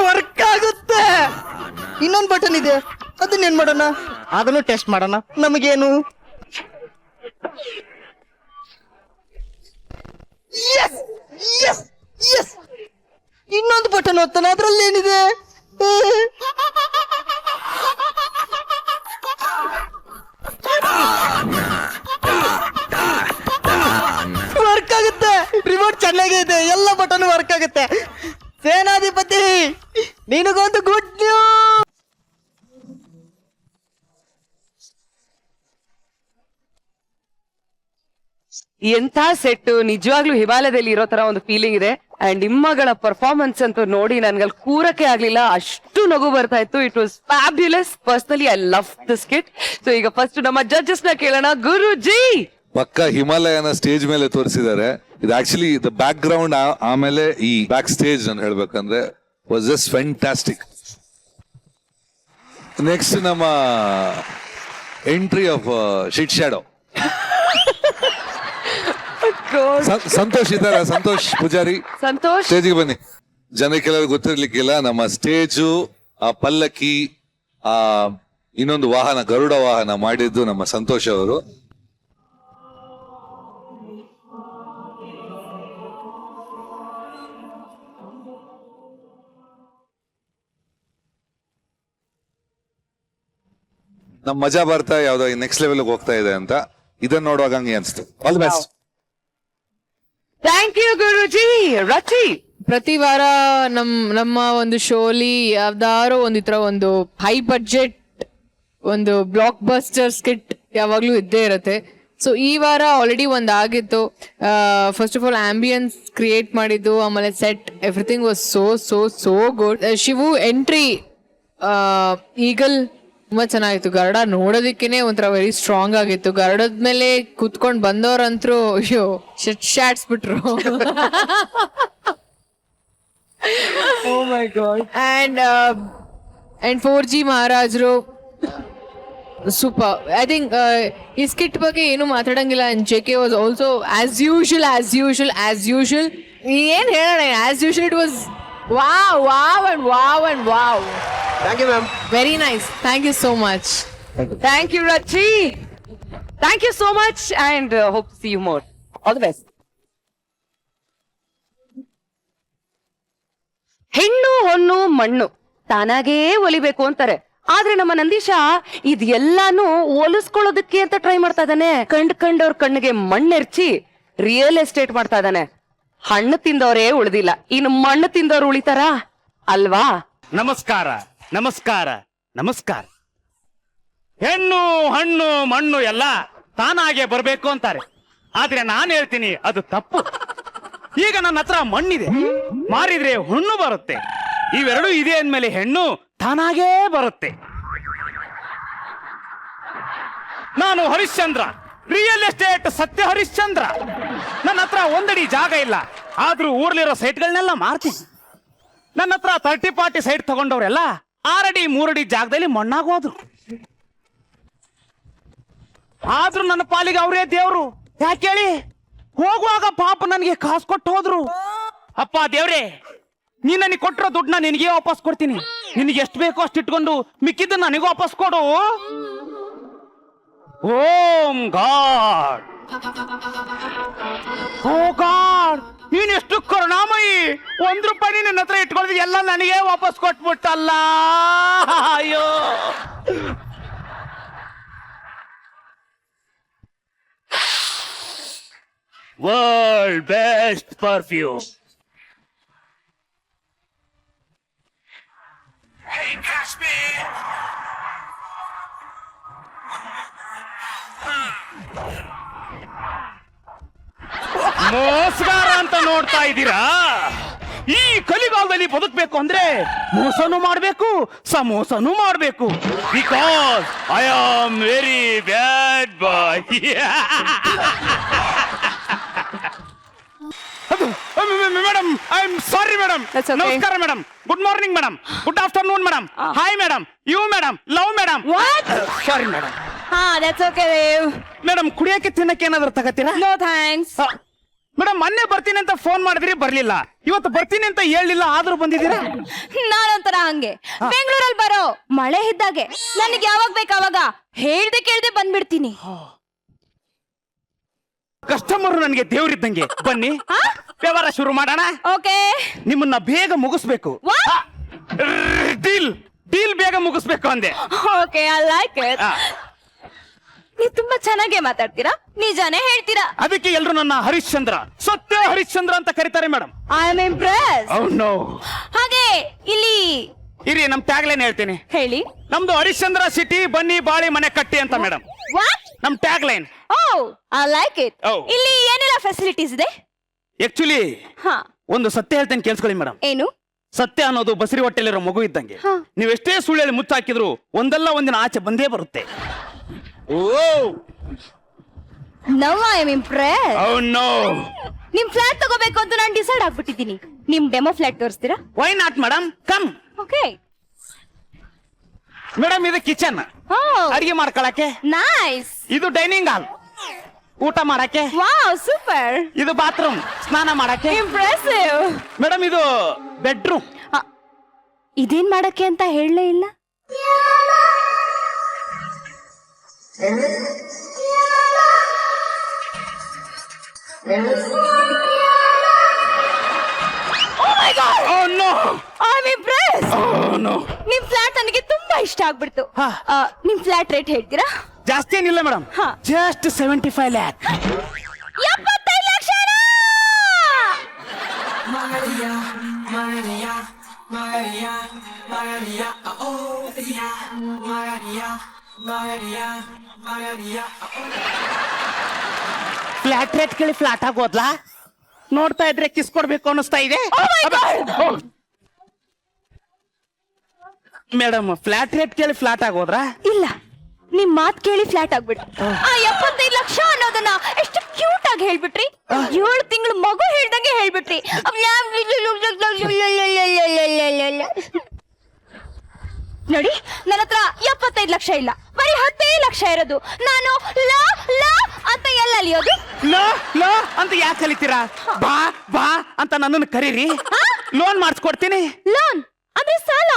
ವರ್ಕ್ ಆಗುತ್ತೆ. ಇನ್ನೊಂದು ಬಟನ್ ಇದೆ, ಅದನ್ನೇನ್ ಮಾಡೋಣ? ಅದನ್ನು ಟೆಸ್ಟ್ ಮಾಡೋಣ. ನಮಗೇನು? ಇನ್ನೊಂದು ಬಟನ್ ಒತ್ತಾನ, ಅದ್ರಲ್ಲಿ ಏನಿದೆ? ವರ್ಕ್ ಆಗುತ್ತೆ, ರಿಮೋಟ್ ಚೆನ್ನಾಗಿದೆ, ಎಲ್ಲ ಬಟನ್ ವರ್ಕ್ ಆಗುತ್ತೆ. ಸೇನಾಧಿಪತಿ, ನಿನಗೊಂದು ಗುಡ್ ನ್ಯೂಸ್. ಎಂಥ ಸೆಟ್, ನಿಜವಾಗ್ಲೂ ಹಿಮಾಲಯದಲ್ಲಿ ಇರೋ ತರ ಒಂದು ಫೀಲಿಂಗ್ ಇದೆ. ಅಂಡ್ ನಿಮ್ಮಗಳ ಪರ್ಫಾರ್ಮೆನ್ಸ್ ಅಂತೂ ನೋಡಿ ನನ್ಗಲ್ಲಿ ಕೂರಕ್ಕೆ ಆಗ್ಲಿಲ್ಲ, ಅಷ್ಟು ನಗು ಬರ್ತಾ ಇತ್ತು. It was fabulous. Personally I love this skit. So ಈಗ ಫಸ್ಟ್ ನಮ್ಮ ಜಡ್ಜಸ್ ನ ಕೇಳೋಣ. ಗುರುಜಿ, ಪಕ್ಕ ಹಿಮಾಲಯನ ಸ್ಟೇಜ್ ಮೇಲೆ ತೋರಿಸಿದ್ದಾರೆ. ಇದು ಆಕ್ಚುಲಿ ದ ಬ್ಯಾಕ್ ಗ್ರೌಂಡ್, ಆಮೇಲೆ ಈ ಬ್ಯಾಕ್ ಸ್ಟೇಜ್ ಅಂತ ಹೇಳ್ಬೇಕಂದ್ರೆ ವಾಸ್ ಜಸ್ಟ್ ಫ್ಯಾಂಟಾಸ್ಟಿಕ್. ನೆಕ್ಸ್ಟ್ ನಮ್ಮ entry of shit shadow. Santosh ಇದ್ದಾರೆ, ಸಂತೋಷ್ ಪೂಜಾರಿ. ಸಂತೋಷ್, ಸ್ಟೇಜಿಗೆ ಬನ್ನಿ. ಜನಕ್ಕೆಲ್ಲರೂ ಗೊತ್ತಿರ್ಲಿಕ್ಕಿಲ್ಲ, ನಮ್ಮ ಸ್ಟೇಜು, ಆ ಪಲ್ಲಕ್ಕಿ, ಆ ಇನ್ನೊಂದು ವಾಹನ ಗರುಡ ವಾಹನ ಮಾಡಿದ್ದು ನಮ್ಮ ಸಂತೋಷ್ ಅವರು. ನಮ್ ಮಜಾ ಬರ್ತಾ ಯಾವ್ದೋ ನೆಕ್ಸ್ಟ್ ಲೆವೆಲ್ ಹೋಗ್ತಾ ಇದೆ ಅಂತ ಇದನ್ನ ನೋಡುವಾಗ ಹಂಗೆ ಅನ್ಸ್ತು. All the best. Thank you Guruji. Rachi, ಪ್ರತಿ ವಾರ ನಮ್ಮ ಒಂದು ಶೋಲಿ ಯಾವ್ದಾರೋ ಒಂದು ಈ ತರ ಒಂದು ಹೈ ಬಡ್ಜೆಟ್ ಒಂದು ಬ್ಲಾಕ್ ಬಸ್ಟರ್ ಸ್ಕಿಟ್ ಯಾವಾಗ್ಲೂ ಇದ್ದೇ ಇರುತ್ತೆ. ಸೊ ಈ ವಾರ ಆಲ್ರೆಡಿ ಒಂದ್ ಆಗಿತ್ತು. First of all ambience create ಮಾಡಿದ್ದು, ಆಮೇಲೆ set everything was so so so good. Shivu entry eagle ತುಂಬಾ ಚೆನ್ನಾಗಿತ್ತು. ಗರುಡ ನೋಡೋದಕ್ಕೇನೆ ಒಂಥರ ವೆರಿ ಸ್ಟ್ರಾಂಗ್ ಆಗಿತ್ತು. ಗರುಡದ ಮೇಲೆ ಕುತ್ಕೊಂಡ್ ಬಂದವ್ರಂತ್ರು ಅಯ್ಯೋ ಶಾಟ್ಸ್ಬಿಟ್ರು. Oh my god. And 4G ಮಹಾರಾಜರು ಸೂಪರ್. ಐ ಥಿಂಕ್ ಈ ಸ್ಕಿಟ್ ಬಗ್ಗೆ ಏನು ಮಾತಾಡಂಗಿಲ್ಲ. And JK was also as usual. ಏನ್ ಹೇಳೋಣ, as usual it was wow and wow. Thank you ma'am. Very nice. Thank you so much. Thank you Rachi. Thank you so much and hope to see you more. All the best. ಹೆಣ್ಣು ಹೊನ್ನು ಮಣ್ಣು ತಾನಾಗೇ ಒಲಿಬೇಕು ಅಂತಾರೆ. ಆದ್ರೆ ನಮ್ಮ ನಂದೀಶ ಇದೆಲ್ಲಾನು ಒಲಿಸ್ಕೊಳ್ಳೋದಕ್ಕೆ ಅಂತ try ಮಾಡ್ತಾ ಇದ್ದಾನೆ. ಕಂಡವ್ರ ಕಣ್ಣಿಗೆ ಮಣ್ಣೆರ್ಚಿ ರಿಯಲ್ ಎಸ್ಟೇಟ್ ಮಾಡ್ತಾ ಇದ್ದಾನೆ. ಹಣ್ಣು ತಿಂದವರೇ ಉಳಿದಿಲ್ಲ, ಇನ್ನು ಮಣ್ಣು ತಿಂದವ್ರು ಉಳಿತಾರ ಅಲ್ವಾ? ನಮಸ್ಕಾರ. ನಮಸ್ಕಾರ. ಹೆಣ್ಣು ಹಣ್ಣು ಮಣ್ಣು ಎಲ್ಲ ತಾನಾಗೆ ಬರಬೇಕು ಅಂತಾರೆ, ಆದ್ರೆ ನಾನು ಹೇಳ್ತೀನಿ ಅದು ತಪ್ಪು. ಈಗ ನನ್ನ ಹತ್ರ ಮಣ್ಣಿದೆ, ಮಾರಿದ್ರೆ ಹುಣ್ಣು ಬರುತ್ತೆ. ಇವೆರಡು ಇದೆ ಅಂದ್ಮೇಲೆ ಹೆಣ್ಣು ತಾನಾಗೇ ಬರುತ್ತೆ. ನಾನು ಹರಿಶ್ಚಂದ್ರ, ರಿಯಲ್ ಎಸ್ಟೇಟ್ ಸತ್ಯ ಹರಿಶ್ಚಂದ್ರ. ನನ್ನ ಹತ್ರ ಒಂದಡಿ ಜಾಗ ಇಲ್ಲ, ಆದ್ರೂ ಊರ್ಲಿರೋ ಸೈಟ್ಗಳನ್ನೆಲ್ಲ ಮಾರ್ತೀನಿ. ನನ್ನ ಹತ್ರ 30-40 ಸೈಟ್ ತಗೊಂಡವ್ರೆಲ್ಲ 6 ಅಡಿ 3 ಅಡಿ ಜಾಗದಲ್ಲಿ ಮಣ್ಣಾಗೋದ್ರು. ಆದ್ರೂ ನನ್ನ ಪಾಲಿಗೆ ಅವರೇ ದೇವ್ರು. ಯಾಕೆ ಹೇಳಿ? ಹೋಗುವಾಗ ಪಾಪ ನನಗೆ ಕಾಸು ಕೊಟ್ಟು ಹೋದ್ರು. ಅಪ್ಪ ದೇವ್ರೆ, ನೀನ್ ನನಗೆ ಕೊಟ್ಟಿರೋ ದುಡ್ಡನ್ನ ನಿನಗೆ ವಾಪಸ್ ಕೊಡ್ತೀನಿ. ನಿನಗೆ ಎಷ್ಟು ಬೇಕೋ ಅಷ್ಟು ಇಟ್ಕೊಂಡು ಮಿಕ್ಕಿದ್ದು ನನಗೆ ವಾಪಸ್ ಕೊಡು. ಓಂ ಗಾಡ್, ಓ ಗಾಡ್, ನೀನ್ ಎಷ್ಟು ಕರುಣಾಮಯಿ. ₹1 ನಿನ್ನ ಹತ್ರ ಇಟ್ಕೊಳ್ತೀವಿ, ಎಲ್ಲ ನನಗೆ ವಾಪಸ್ ಕೊಟ್ಬಿಟ್ಟಲ್ಲ. ಅಯ್ಯೋ, ವರ್ಲ್ಡ್ ಬೆಸ್ಟ್ ಪರ್ಫ್ಯೂಮ್. ಮೋಸಗಾರ ಅಂತ ನೋಡ್ತಾ ಇದ್ದೀರಾ? ಈ ಕಲಿಗಾಲದಲ್ಲಿ ಬದುಕಬೇಕು ಅಂದ್ರೆ ಮೋಸನೂ ಮಾಡಬೇಕು, ಸಮೋಸನೂ ಮಾಡಬೇಕು. Because I am very bad boy. Madam, I am sorry madam. That's okay. ನಮಸ್ಕಾರ madam, good morning madam, good afternoon madam, hi madam, you madam, love madam. Sorry madam. ಹಾ, ದಟ್ಸ್ ಓಕೆ ದೇವ್. ಮೇಡಮ್, ಕುಡಿಯಕ್ಕೆ ತಿನ್ನಕ್ಕೆ ಏನಾದ್ರು ತಗತ್ತೀರಾ? No thanks. Madam, ಮೊನ್ನೆ ಬರ್ತೀನಿ ಅಂತ phone ಮಾಡಿದ್ರಿ, ಬರ್ಲಿಲ್ಲ. ಇವತ್ತು ಬರ್ತೀನಿ ಅಂತ ಹೇಳಿಲ್ಲ, ಆದ್ರೂ ಬಂದಿದ್ದೀರಾ? ನಾನೊಂಥರ ಹಂಗೆ ಬೆಂಗಳೂರಲ್ಲಿ ಬರೋ ಮಳೆ ಇದ್ದಾಗೆ, ನನಗೆ ಯಾವಾಗ ಬೇಕು ಅವಾಗ ಹೇಳ್ದೆ ಕೇಳ್ದೆ ಬಂದ್ಬಿಡ್ತೀನಿ. ಕಸ್ಟಮರ್ ನನಗೆ ದೇವ್ರಿದ್ದಂಗೆ. ಬನ್ನಿ, ವ್ಯವಹಾರ ಶುರು ಮಾಡೋಣ. ಓಕೆ, ನಿಮ್ಮನ್ನ ಬೇಗ ಮುಗಿಸ್ಬೇಕು. ಡೀಲ್ ಡೀಲ್ ಬೇಗ ಮುಗಿಸ್ಬೇಕು ಅಂದೆ. Okay, I like it. ಆ, ನೀವು ತುಂಬಾ ಚೆನ್ನಾಗೇ ಮಾತಾಡ್ತೀರಾ, ನಿಜಾನೇ ಹೇಳ್ತೀರಾ. ಅದಕ್ಕೆ ಎಲ್ರು ನನ್ನ ಹರಿಶ್ಚಂದ್ರ, ಸತ್ಯ ಹರಿಶ್ಚಂದ್ರ ಅಂತ ಕರೀತಾರೆ madam. I am impress. Oh no. ಹಾಗೆ ಇಲ್ಲಿ ಇರಿ, ನಮ್ ಟ್ಯಾಗ್ಲೈನ್ ಹೇಳ್ತೀನಿ. ಹೇಳಿ. ನಮ್ದು ಹರಿಶ್ಚಂದ್ರ ಸಿಟಿ, ಬನ್ನಿ ಬಾಳಿ ಮನೆ ಕಟ್ಟಿ ಅಂತ ಮೇಡಮ್. ವಾಟ್? ನಮ್ tagline. Oh, I like it. Oh. ಇಲ್ಲಿ ಏನೆಲ್ಲ ಫೆಸಿಲಿಟೀಸ್ ಇದೆ? ಆಕ್ಚುಲಿ ಹಾ, ಒಂದು ಸತ್ಯ ಹೇಳ್ತೇನೆ, ಕೇಳಿಸ್ಕೊಳ್ಳಿ ಮೇಡಮ್. ಏನು? ಸತ್ಯ ಅನ್ನೋದು ಬಸರಿ ಹೊಟ್ಟೆಲಿರೋ ಮಗು ಇದ್ದಂಗೆ. ನೀವೆಷ್ಟೇ ಸುಳ್ಳು ಮುಚ್ಚಾಕಿದ್ರು ಒಂದಲ್ಲ ಒಂದಿನ ಆಚೆ ಬಂದೇ ಬರುತ್ತೆ. Now I am impress. Oh no. ನಿಮ್ ಫ್ಲಾಟ್ ತಗೋಬೇಕು ಅಂತ ನಾನು ಡಿಸೈಡ್ ಆಗ್ಬಿಟ್ಟಿದ್ದೀನಿ. ನಿಮ್ ಡೆಮೋ ಫ್ಲಾಟ್ ತೋರಿಸ್ತೀರಾ? Why not madam, come. Okay madam, ಇದು ಕಿಚನ್, ಅಡಿಗೆ ಮಾಡ್ಕೊಳಕ್ಕೆ. ನೈಸ್. ಇದು ಡೈನಿಂಗ್ ಹಾಲ್, ಊಟ ಮಾಡಕ್ಕೆ. Wow, super. ಇದು ಬಾತ್ರೂಮ್, ಸ್ನಾನ ಮಾಡಕ್ಕೆ. ಇಂಪ್ರೆಸಿವ್. ಮೇಡಮ್, ಇದು ಬೆಡ್ರೂಮ್. ಇದೇನ್ ಮಾಡಕ್ಕೆ ಅಂತ ಹೇಳಲೇ ಇಲ್ಲ. Oh no. I'm impressed. Oh no. ನಿಮ್ ಫ್ಲಾಟ್ ನನಗೆ ತುಂಬಾ ಇಷ್ಟ ಆಗ್ಬಿಡ್ತು. ನಿಮ್ ಫ್ಲಾಟ್ ರೇಟ್ ಹೇಳ್ತೀರಾ? ಜಾಸ್ತಿ ಏನಿಲ್ಲ ಮೇಡಮ್, ಹಾ. Just 75 lakh. 75 lakh. Flat rate ಕೇಳಿ ಫ್ಲಾಟ್ ಆಗೋದ್ಲಾ? ನೋಡ್ತಾ ಇದ್ರೆ ಕಿಸ್ ಕೊಡ್ಬೇಕು ಅನ್ನಿಸ್ತಾ ಇದೆ. ಮೇಡಮ್, ಫ್ಲಾಟ್ ರೇಟ್ ಕೇಳಿ ಫ್ಲಾಟ್ ಆಗೋದ್ರಾ? ಇಲ್ಲ, ನಿಮ್ ಮಾತ್ ಕೇಳಿ ಫ್ಲಾಟ್ ಆಗ್ಬಿಟ್ಟು. ಆ 75 ಲಕ್ಷ ಅನ್ನೋದನ್ನ ಎಷ್ಟು ಕ್ಯೂಟ್ ಆಗಿ ಹೇಳ್ಬಿಟ್ರಿ. 7 ತಿಂಗಳು ಮಗು ಹೇಳ್ದಂಗೆ ಹೇಳ್ಬಿಟ್ರಿ. ನೋಡಿ, ನನ್ನ ಹತ್ರ 75 ಲಕ್ಷ ಇಲ್ಲ, ಬರೀ 10 ಲಕ್ಷ ಇರೋದು. ನಾನು ಲಾ ಲಾ ಅಂತ ಎಲ್ಲ ಅಲಿಯೋದು. ಲೋ ಲೋ ಅಂತ ಯಾಕೆ ಕಲಿತೀರಾ? ಬಾ ಬಾ ಅಂತ ನನ್ನನ್ನು ಕರೀರಿ, ಲೋನ್ ಮಾಡಿಸ್ಕೊಡ್ತೀನಿ. ಲೋನ್ ಅಂದ್ರೆ ಸಾಲ?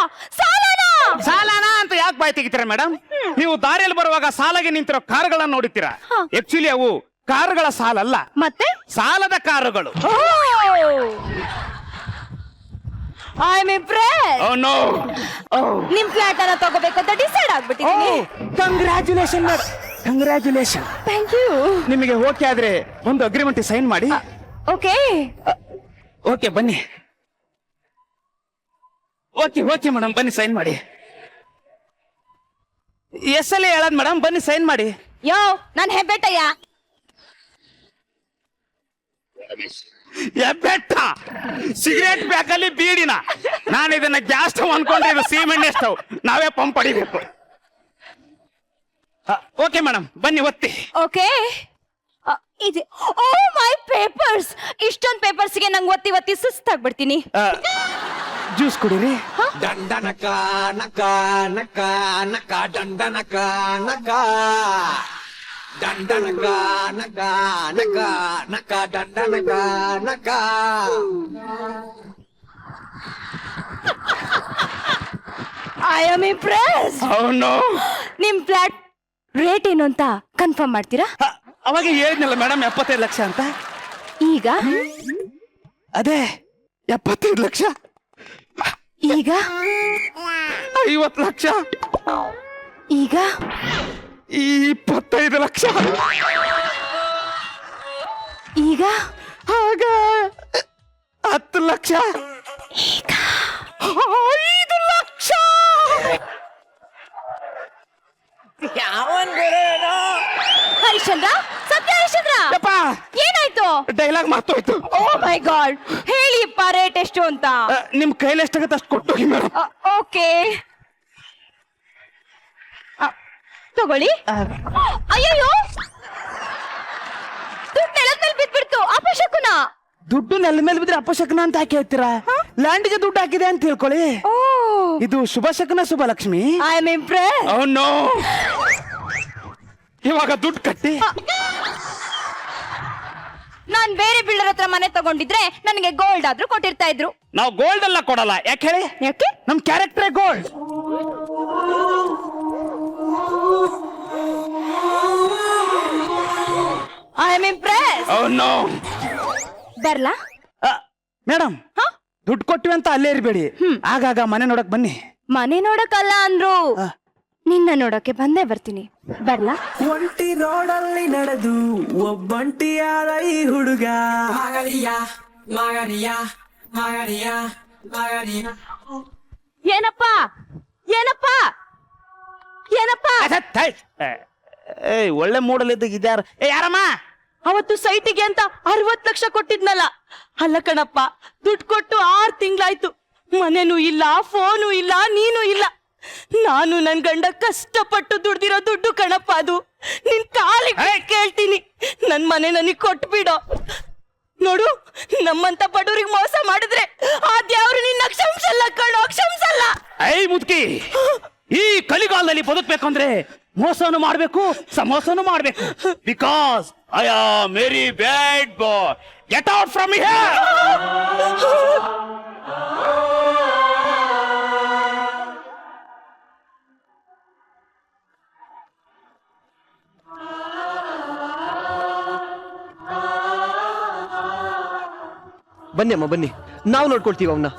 ಸಾಲನ ಅಂತ ಯಾಕೆ ಬಾಯ್ ತೆಗಿತೀರಾ ಮೇಡಮ್? ನೀವು ದಾರಿಯಲ್ಲಿ ಬರುವಾಗ ಸಾಲಾಗಿ ನಿಂತಿರೋ ಕಾರುಗಳನ್ನ ನೋಡುತ್ತೀರಾ. ಆಕ್ಚುಲಿ ಅವು ಕಾರುಗಳ ಸಾಲ ಅಲ್ಲ, ಮತ್ತೆ ಸಾಲದ ಕಾರುಗಳು. I am impressed. Oh no. ನಿಮ್ ಫ್ಲಾಟ್ ಅನ್ನ ತಗೋಬೇಕಂತ ಡಿಸೈಡ್ ಆಗ್ಬಿಟ್ಟಿದ್ದೀನಿ. Congratulation madam, congratulation. Thank you. ನಿಮಗೆ ಓಕೆ ಆದ್ರೆ ಒಂದು ಅಗ್ರಿಮೆಂಟ್ ಸೈನ್ ಮಾಡಿ. ಓಕೆ ಓಕೆ, ಬನ್ನಿ. ಓಕೆ ಓಕೆ ಮೇಡಮ್, ಬನ್ನಿ ಸೈನ್ ಮಾಡಿ. ಎಸ್ಸಲ್ಲಿ ಹೇಳದ್ ಮೇಡಮ್, ಬನ್ನಿ ಸೈನ್ ಮಾಡಿ. ಯೋ ನಾನ್ ಹೆಬ್ಬೆಟ್ಟಯ್ಯ. ಬೆಟ್ಟ ಸಿಗರೇಟ್ ಪ್ಯಾಕಲ್ಲಿ ಬೀಡಿನ. ನಾನು ಇದನ್ನ ಗ್ಯಾಸ್ ಸ್ಟವ್ ಅನ್ಕೊಂಡ್ರೆ ಇದು ಸೀಮೆಣ್ಣೆ ಸ್ಟವ್. ನಾವೇ ಪಂಪ್ ಹೊಡಿಬೇಕು. ಓಕೆ ಮೇಡಮ್, ಬನ್ನಿ ಒತ್ತಿ. ಓಕೆ ಇದೆ. ಓ ಮೈ ಪೇಪರ್ಸ್, ಇಷ್ಟೊಂದು ಪೇಪರ್ಸ್ಗೆ ನಂಗೆ ಒತ್ತಿ ಒತ್ತಿ ಸುಸ್ತಾಗ್ಬಿಡ್ತೀನಿ. ಜ್ಯೂಸ್ ಕುಡೀರಿ. ದಂಡನಕ ನಕ ನಕ ನಕ ದಂಡನಕ ನಕ ದಂಡನಕ ನಕ ನಕ ನಕ ದಂಡನಕ ನಕ. I am impressed. ಅವನು ನಿಮ್ ಫ್ಲಾಟ್ ರೇಟ್ ಏನು ಅಂತ ಕನ್ಫರ್ಮ್ ಮಾಡ್ತೀರಾ? ಅವಾಗ ಹೇಳಿದ್ನಲ್ಲ ಮೇಡಮ್ 75 ಲಕ್ಷ ಅಂತ. ಈಗ ಅದೇ 75 ಲಕ್ಷ. ಈಗ 50 ಲಕ್ಷ. ಈಗ 25 ಲಕ್ಷ. ಈಗ ಆಗ 10 ಲಕ್ಷ. ಈಗ 5 ಲಕ್ಷ. ಹರಿಶ್ಚಂದ್ರ, ಸತ್ಯ ಹರಿಶ್ಚಂದ್ರ, ಯಪ್ಪ, ಏನಾಯ್ತು? ಡೈಲಾಗ್ ಮಾತೋಯ್ತು. ಓ ಮೈ ಗಾಡ್, ಹೇಳಿಪ್ಪ ರೇಟ್ ಎಷ್ಟು ಅಂತ. ನಿಮ್ ಕೈಲಿ ಎಷ್ಟಾಗತ್ತೆ ಅಷ್ಟು ಕೊಟ್ಟೋಗಿ ಮೇಡಮ್. ಓಕೆ ತಗೊಳ್ಳಿ. ಅಯ್ಯಯ್ಯೋ, ದುಡ್ಡು ನೆಲದ ಮೇಲೆ ಬಿದ್ಬಿಡ್ತು. ಅಪಶಕುನ. ದುಡ್ಡು ನೆಲ ಮೇಲೆ ಬಿದ್ರೆ ಅಪಶಕನ ಅಂತ ಯಾಕೆ ಹೇಳ್ತೀರಾ? ಲ್ಯಾಂಡ್ಗೆ ದುಡ್ಡು ಹಾಕಿದೆ ಅಂತ ತಿಳ್ಕೊಳ್ಳಿ. ಓ, ಇದು ಶುಭ ಶಕನ, Shubha Lakshmi. I am impress. No, ಇವಾಗ ದುಡ್ಡು ಕಟ್ಟಿ. ನಾನ್ ಬೇರೆ ಬಿಲ್ಡರ್ ಹತ್ರ ಮನೆ ತಗೊಂಡಿದ್ರೆ ನನಗೆ ಗೋಲ್ಡ್ ಆದ್ರೂ ಕೊಟ್ಟಿರ್ತಾ ಇದ್ರು. ನಾವು ಗೋಲ್ಡ್ ಎಲ್ಲ ಕೊಡಲ್ಲ. ಯಾಕೆ ಹೇಳಿ? ಯಾಕೆ? ನಮ್ character gold. I am impress. No. ಬರ್ಲಾ? ಮೇಡಮ್, ದುಡ್ಡು ಕೊಟ್ಟಿವಿ ಅಂತ ಅಲ್ಲೇ ಇರಬೇಡಿ. ಆಗಾಗ ಮನೆ ನೋಡಕ್ ಬನ್ನಿ. ಮನೆ ನೋಡಕ್ಕಲ್ಲ ಅಂದ್ರು, ನಿನ್ನ ನೋಡಕ್ಕೆ ಬಂದೇ ಬರ್ತೀನಿ. ಬರ್ಲಾ? ಒಂಟಿ ರೋಡಲ್ಲಿ ನಡೆದು ಒಬ್ಬಂಟಿಯಾದ ಈ ಹುಡುಗ. ಮಾಗರಿಯ ಮಾಗರಿಯ ಮಾಗರಿಯ ಮಾಗರಿಯ. ಏನಪ್ಪ ಏನಪ್ಪ ಏನಪ್ಪ? ಒಳ್ಳೆ ಮೂಡಲಿದ್ದ ಇದ್ಯಾರ? ಯಾರಮ್ಮ? ಅವತ್ತು ಸೈಟಿಗೆ ಅಂತ 60 ಲಕ್ಷ ಕೊಟ್ಟಿದ್ನಲ್ಲ. ಅಲ್ಲ ಕಣಪ್ಪ, ದುಡ್ಡು ಕೊಟ್ಟು 6 ತಿಂಗಳಾಯ್ತು. ಮನೆನೂ ಇಲ್ಲ, ಫೋನು ಇಲ್ಲ, ನೀನು ಇಲ್ಲ. ನಾನು ನನ್ ಗಂಡ ಕಷ್ಟಪಟ್ಟು ದುಡ್ದಿರೋ ದುಡ್ಡು ಕಣಪ್ಪ ಅದು. ನಿನ್ ಕಾಲಿಗೆ ಕೇಳ್ತೀನಿ, ನನ್ ಮನೆ ನನಗ್ ಕೊಟ್ಬಿಡೋ. ನೋಡು, ನಮ್ಮಂತ ಬಡವರಿಗೆ ಮೋಸ ಮಾಡಿದ್ರೆ ಆ ದೇವ್ರು ನಿನ್ನ ಕ್ಷಮಿಸಲ್ಲ ಕಣೋ, ಕ್ಷಮಿಸಲ್ಲ. ಐ ಮುದ್ಕಿ, ಈ ಕಲಿಗಾಲದಲ್ಲಿ ಬದುಕ್ಬೇಕಂದ್ರೆ ಮೋಸನು ಮಾಡ್ಬೇಕು, ಸಮೋಸನು ಮಾಡ್ಬೇಕು. Because I am very bad boy. Get out from here. ಬನ್ನಿ ಅಮ್ಮ, ಬನ್ನಿ, ನಾವು ನೋಡ್ಕೊಳ್ತೀವಿ ಅವನ್ನ.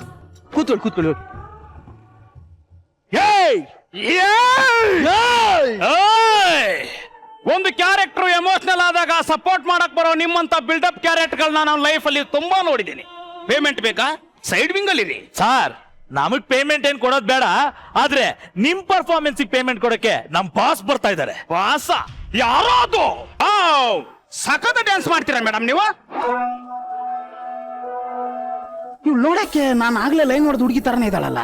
ಕೂತ್ಕೊಳ್ಳಿ. ಒಂದು ಕ್ಯಾರೆಕ್ಟರ್ ಎಮೋಷನಲ್ ಆದಾಗ ಸಪೋರ್ಟ್ ಮಾಡಕ್ ಬರೋ ನಿಮ್ಮಂತ ಬಿಲ್ಡಪ್ ಕ್ಯಾರೆಕ್ಟರ್ಗಳನ್ನ ನಾನು ಲೈಫ್ ಅಲ್ಲಿ ತುಂಬಾ ನೋಡಿದ್ದೀನಿ. ಪೇಮೆಂಟ್ ಬೇಕಾ? ಸೈಡ್ ವಿಂಗ್ ಅಲ್ಲಿ ಇರಿ. ಸರ್, ನಮಗ್ ಪೇಮೆಂಟ್ ಏನ್ ಕೊಡೋದ್ ಬೇಡ, ಆದ್ರೆ ನಿಮ್ ಪರ್ಫಾರ್ಮೆನ್ಸ್ ಪೇಮೆಂಟ್ ಕೊಡಕ್ಕೆ ನಮ್ ಬಾಸ್ ಬರ್ತಾ ಇದಾರೆ. ವಾಸ ಯಾರೋ ಅದು ಸಖತ್ ಡ್ಯಾನ್ಸ್ ಮಾಡ್ತೀರಾ ಮೇಡಮ್ ನೀವು. ನೀವು ನೋಡಕ್ಕೆ ನಾನು ಆಗ್ಲೇ ಲೈನ್ ನೋಡಿದ ಹುಡುಗಿ ತರನೇ ಇದ್ದಾಳಲ್ಲ.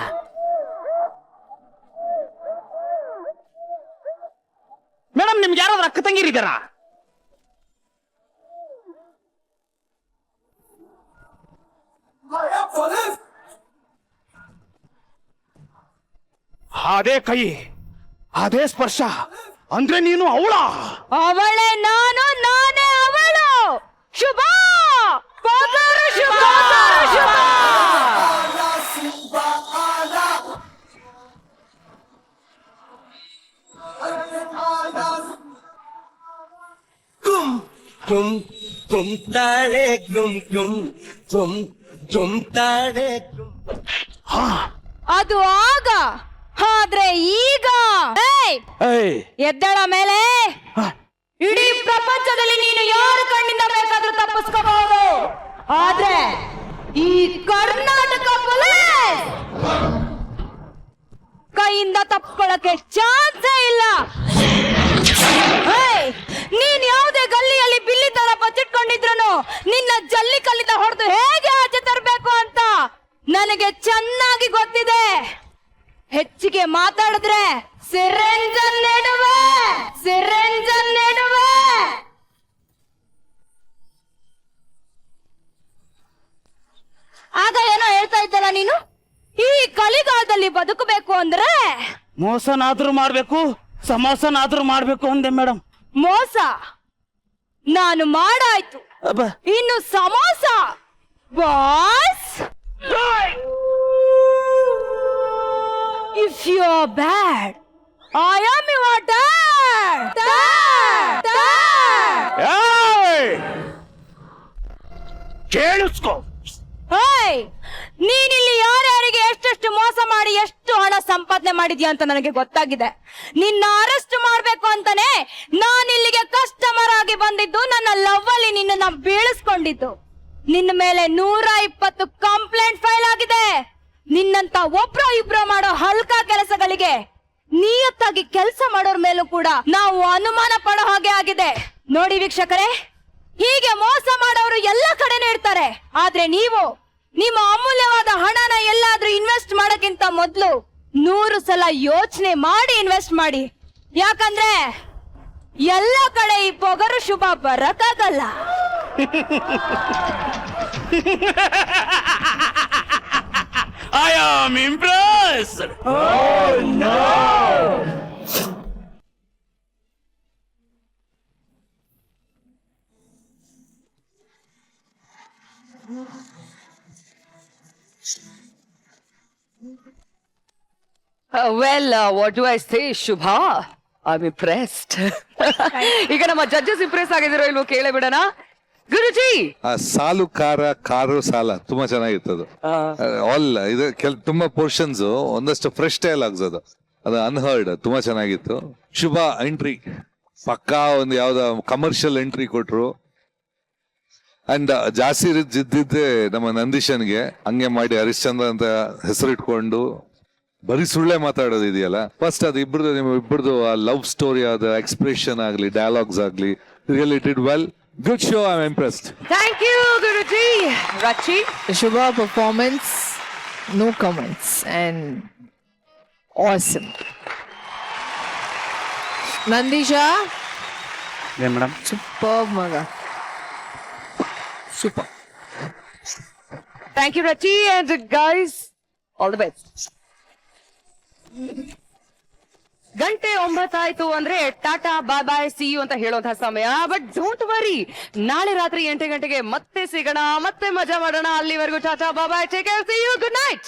ಮೇಡಮ್, ನಿಮ್ಗೆ ಯಾರಾದ್ರೂ ಅಕ್ಕ ತಂಗಿರಿದ್ದಾರಾ? ಅದೇ ಕೈ, ಅದೇ ಸ್ಪರ್ಶ ಅಂದ್ರೆ ನೀನು ಅವಳೇ ನಾನು, ನಾನೇ ಅವಳು. ಶುಭ ಕೋಕೂರು, ಶುಭ ಶುಭ. ತಾಳೆ ತಾಳೆ. ಅದು ಆಗ, ಆದ್ರೆ ಈಗ ಎದ್ದಳ ಮೇಲೆ ಇಡೀ ಪ್ರಪಂಚದಲ್ಲಿ ನೀನು ಯಾರ ಕಣ್ಣಿಂದ ಬೇಕಾದ್ರೂ ತಪ್ಪಿಸ್ಕೋಬಹುದು. ಆದ್ರೆ ಈ ಕರ್ನಾಟಕ ಪೊಲೀಸ್ ಕೈಯಿಂದ ತಪ್ಪಿಸ್ಕೊಳ್ಳಕ್ಕೆ ಚಾನ್ಸೇ ಇಲ್ಲ. ನಿನ್ನ ಜಲ್ಲಿ ಕಲ್ಲಿಂದ ಹೊಡೆದು ಹೇಗೆ ಆಚೆ ತರಬೇಕು ಅಂತ ನನಗೆ ಚೆನ್ನಾಗಿ ಗೊತ್ತಿದೆ. ಹೆಚ್ಚಿಗೆ ಮಾತಾಡಿದ್ರೆ ಸಿರಿಂಜನ್ ನೆಡುವೆ. ಆಗ ಏನೋ ಹೇಳ್ತಾ ಇದ್ದಲ್ಲ ನೀನು, ಈ ಕಲಿಗಾಲದಲ್ಲಿ ಬದುಕಬೇಕು ಅಂದ್ರೆ ಮೋಸನಾದ್ರೂ ಮಾಡ್ಬೇಕು, ಸಮೋಸನಾದ್ರೂ ಮಾಡ್ಬೇಕು ಅಂದೆ ಮೇಡಮ್. ಮೋಸ ನಾನು ಮಾಡಾಯ್ತು, ಇನ್ನು samosa boss. If you are bad I am your dad. ಕೇಳಿಸ್ಕೋ, ನೀನಿಲ್ಲಿ ಯಾರ್ಯಾರಿಗೆ ಎಷ್ಟೆಷ್ಟು ಮೋಸ ಮಾಡಿ ಎಷ್ಟು ಹಣ ಸಂಪಾದನೆ ಮಾಡಿದ್ಯಾ ಅಂತ ನನಗೆ ಗೊತ್ತಾಗಿದೆ. ನಿನ್ನ ಅರೆಸ್ಟ್ ಮಾಡ್ಬೇಕು ಅಂತಾನೆ ನಾನಿಲ್ಲಿಗೆ ಕಸ್ಟಮರ್ ಆಗಿ ಬಂದಿದ್ದು. ನನ್ನ ಲವ್ ಅಲ್ಲಿ ನಿನ್ನ ಬೀಳಿಸ್ಕೊಂಡಿದ್ದು. ನಿನ್ನ ಮೇಲೆ 120 ಕಂಪ್ಲೇಂಟ್ ಫೈಲ್ ಆಗಿದೆ. ನಿನ್ನಂತ ಒಬ್ರೋ ಇಬ್ರೋ ಮಾಡೋ ಹಲ್ಕ ಕೆಲಸಗಳಿಗೆ ನಿಯತ್ತಾಗಿ ಕೆಲಸ ಮಾಡೋರ್ ಮೇಲೂ ಕೂಡ ನಾವು ಅನುಮಾನ ಪಡೋ ಹಾಗೆ ಆಗಿದೆ. ನೋಡಿ ವೀಕ್ಷಕರೇ, ಹೀಗೆ ಮೋಸ ಮಾಡೋರು ಎಲ್ಲ ಕಡೆನೂ ಇರ್ತಾರೆ. ಆದ್ರೆ ನೀವು ನಿಮ್ಮ ಅಮೂಲ್ಯವಾದ ಹಣನ ಎಲ್ಲಾದ್ರೂ ಇನ್ವೆಸ್ಟ್ ಮಾಡಕ್ಕಿಂತ ಮೊದ್ಲು 100 ಸಲ ಯೋಚನೆ ಮಾಡಿ ಇನ್ವೆಸ್ಟ್ ಮಾಡಿ. ಯಾಕಂದ್ರೆ ಎಲ್ಲ ಕಡೆ ಈ ಪೊಗರು ಶುಭ ಬರಕ್ಕಾಗಲ್ಲ. I am impressed. Well what do I say Shubha, I am impressed. ಈಗ ನಮ್ಮ ಜಡ್ಜಸ್ ಇಂಪ್ರೆಸ್ ಆಗಿದಿರೋ ಇಲ್ವೋ ಕೇಳೇ ಬಿಡೋಣ. ಗುರುಜಿ, ಆ ಸಾಲು ಕಾರು ಸಾಲ ತುಂಬಾ ಚೆನ್ನಾಗಿತ್ತು. ಆಲ್ ಇದು ತುಂಬಾ ಪೋರ್ಷನ್ಸ್ ಒಂದಷ್ಟು ಫ್ರೆಶ್ ಡೈಲಾಗ್ಸ್ ಅದು ಅನ್ಹರ್ಡ್, ತುಂಬಾ ಚೆನ್ನಾಗಿತ್ತು. ಶುಭ ಎಂಟ್ರಿ, ಪಕ್ಕಾ ಒಂದು ಯಾವ್ದ ಕಮರ್ಷಿಯಲ್ ಎಂಟ್ರಿ ಕೊಟ್ರು. ಅಂಡ್ ಜಾಸ್ತಿ ಇದ್ದಿದ್ದೆ ನಮ್ಮ ನಂದೀಶನ್ಗೆ ಹಂಗೆ ಮಾಡಿ ಹರಿಶ್ಚಂದ್ರ ಅಂತ ಹೆಸರಿಟ್ಕೊಂಡು ಬರೀ ಸುಳ್ಳೆ ಮಾತಾಡೋದು ಇದೆಯಲ್ಲ. ಫಸ್ಟ್ ಅದು ಇಬ್ಬರದು ಆ ಲವ್ ಸ್ಟೋರಿ ಆದ ಎಕ್ಸ್ಪ್ರೆಷನ್ ಆಗ್ಲಿ, ಡೈಲಾಗ್ಸ್ ಆಗ್ಲಿ, really did well. Good show, I'm impressed. Thank you, Guruji. Rachi? Shubha performance, no comments, and awesome. Nandisha, madam, superb maga. Super. Thank you, Rachi, and guys, all the best. ಗಂಟೆ 9 ಆಯ್ತು ಅಂದ್ರೆ Tata bye bye see you ಅಂತ ಹೇಳುವಂತಹ ಸಮಯ. But don't worry, ನಾಳೆ ರಾತ್ರಿ 8 ಗಂಟೆಗೆ ಮತ್ತೆ ಸಿಗೋಣ, ಮತ್ತೆ ಮಜಾ ಮಾಡೋಣ. ಅಲ್ಲಿವರೆಗೂ tata bye bye, take care, see you, good night.